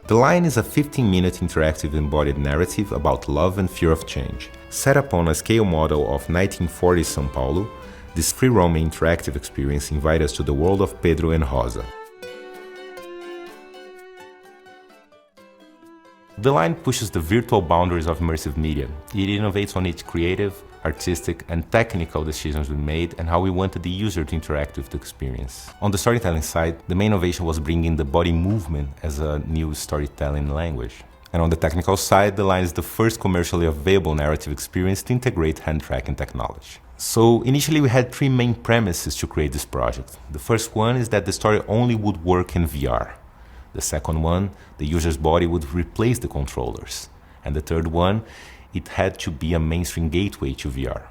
The Line is a 15-minute interactive embodied narrative about love and fear of change. Set upon a scale model of 1940s São Paulo, this free-roaming interactive experience invites us to the world of Pedro and Rosa. The Line pushes the virtual boundaries of immersive media. It innovates on its creative, artistic, and technical decisions we made and how we wanted the user to interact with the experience. On the storytelling side, the main innovation was bringing the body movement as a new storytelling language. And on the technical side, The Line is the first commercially available narrative experience to integrate hand tracking technology. So initially we had three main premises to create this project. The first one is that the story only would work in VR. The second one, the user's body would replace the controllers. And the third one, it had to be a mainstream gateway to VR.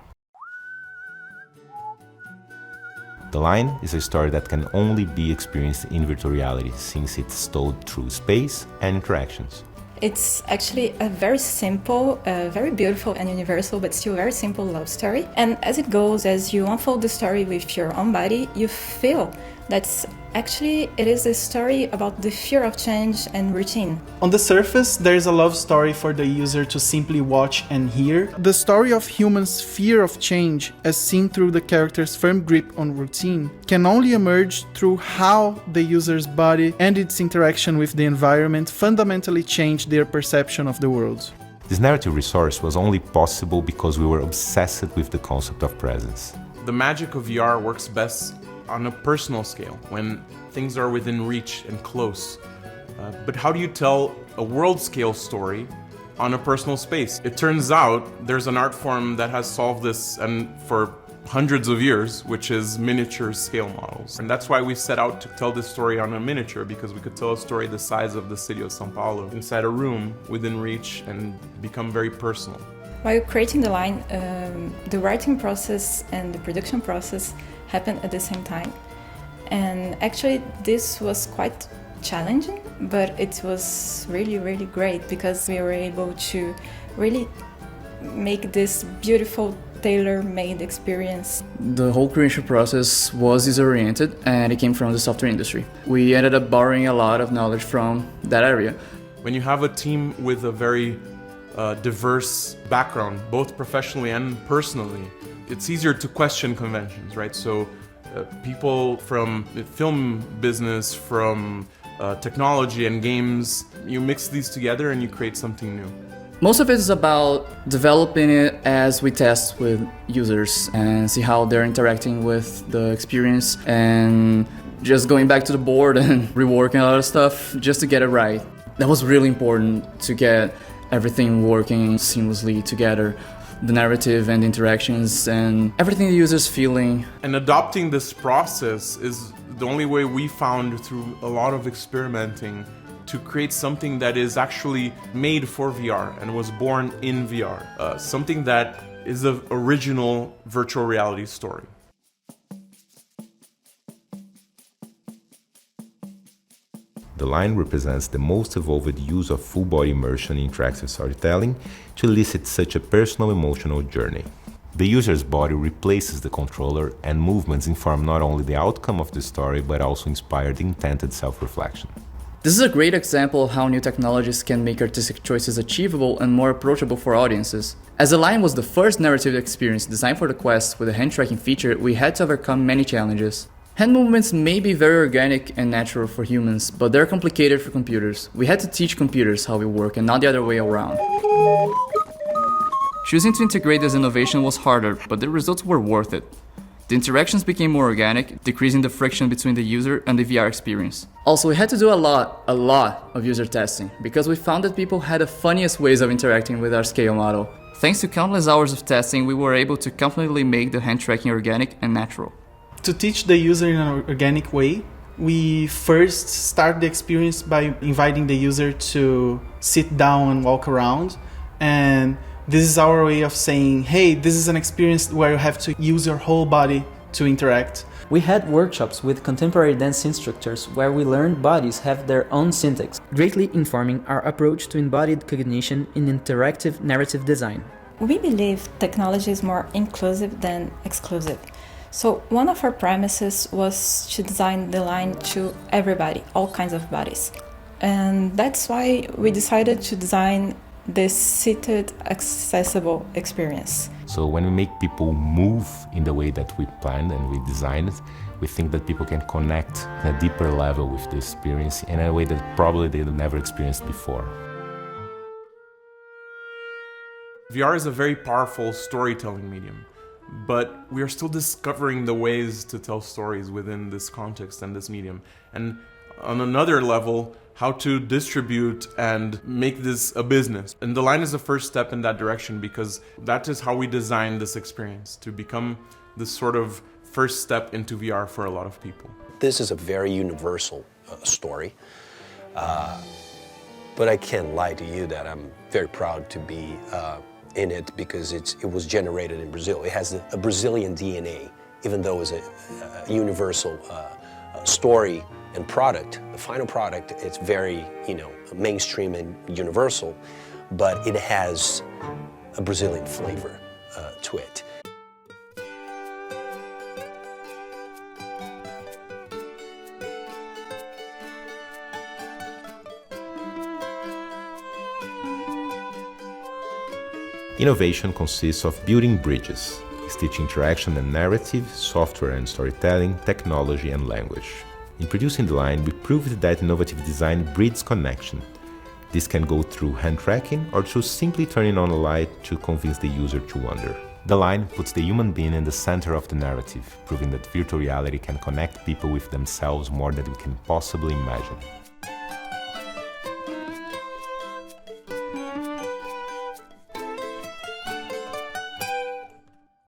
The Line is a story that can only be experienced in virtual reality since it's told through space and interactions. It's actually a very simple, very beautiful and universal, but still very simple love story. And as it goes, as you unfold the story with your own body, you feel that it is a story about the fear of change and routine. On the surface, there is a love story for the user to simply watch and hear. The story of humans' fear of change, as seen through the character's firm grip on routine, can only emerge through how the user's body and its interaction with the environment fundamentally change their perception of the world. This narrative resource was only possible because we were obsessed with the concept of presence. The magic of VR works best on a personal scale, when things are within reach and close. But how do you tell a world-scale story on a personal space? It turns out there's an art form that has solved this and for hundreds of years, which is miniature scale models. And that's why we set out to tell this story on a miniature, because we could tell a story the size of the city of São Paulo inside a room within reach and become very personal. While creating The Line, the writing process and the production process happened at the same time. And actually this was quite challenging, but it was really, really great because we were able to really make this beautiful tailor-made experience. The whole creation process was user-oriented and it came from the software industry. We ended up borrowing a lot of knowledge from that area. When you have a team with a very diverse background, both professionally and personally, it's easier to question conventions, right? So people from the film business, from technology and games, you mix these together and you create something new. Most of it is about developing it as we test with users and see how they're interacting with the experience and just going back to the board and reworking a lot of stuff just to get it right. That was really important to get everything working seamlessly together. The narrative and interactions and everything the user's feeling. And adopting this process is the only way we found through a lot of experimenting to create something that is actually made for VR and was born in VR. Something that is an original virtual reality story. The Line represents the most evolved use of full-body immersion in interactive storytelling to elicit such a personal emotional journey. The user's body replaces the controller, and movements inform not only the outcome of the story but also inspire the intended self-reflection. This is a great example of how new technologies can make artistic choices achievable and more approachable for audiences. As The Line was the first narrative experience designed for the Quest with a hand tracking feature, we had to overcome many challenges. Hand movements may be very organic and natural for humans, but they're complicated for computers. We had to teach computers how we work and not the other way around. Choosing to integrate this innovation was harder, but the results were worth it. The interactions became more organic, decreasing the friction between the user and the VR experience. Also, we had to do a lot of user testing, because we found that people had the funniest ways of interacting with our scale model. Thanks to countless hours of testing, we were able to confidently make the hand tracking organic and natural. To teach the user in an organic way, we first start the experience by inviting the user to sit down and walk around. And this is our way of saying, hey, this is an experience where you have to use your whole body to interact. We had workshops with contemporary dance instructors where we learned bodies have their own syntax, greatly informing our approach to embodied cognition in interactive narrative design. We believe technology is more inclusive than exclusive. So one of our premises was to design The Line to everybody, all kinds of bodies. And that's why we decided to design this seated, accessible experience. So when we make people move in the way that we planned and we designed it, we think that people can connect on a deeper level with the experience in a way that probably they've never experienced before. VR is a very powerful storytelling medium, but we are still discovering the ways to tell stories within this context and this medium. And on another level, how to distribute and make this a business. And the line is the first step in that direction, because that is how we design this experience, to become this sort of first step into VR for a lot of people. This is a very universal story, but I can't lie to you that I'm very proud to be in it, because it was generated in Brazil. It has a Brazilian DNA, even though it's a universal story and product. The final product, it's very, mainstream and universal, but it has a Brazilian flavor to it. Innovation consists of building bridges, stitching interaction and narrative, software and storytelling, technology and language. In producing the line, we proved that innovative design breeds connection. This can go through hand tracking or through simply turning on a light to convince the user to wander. The line puts the human being in the center of the narrative, proving that virtual reality can connect people with themselves more than we can possibly imagine.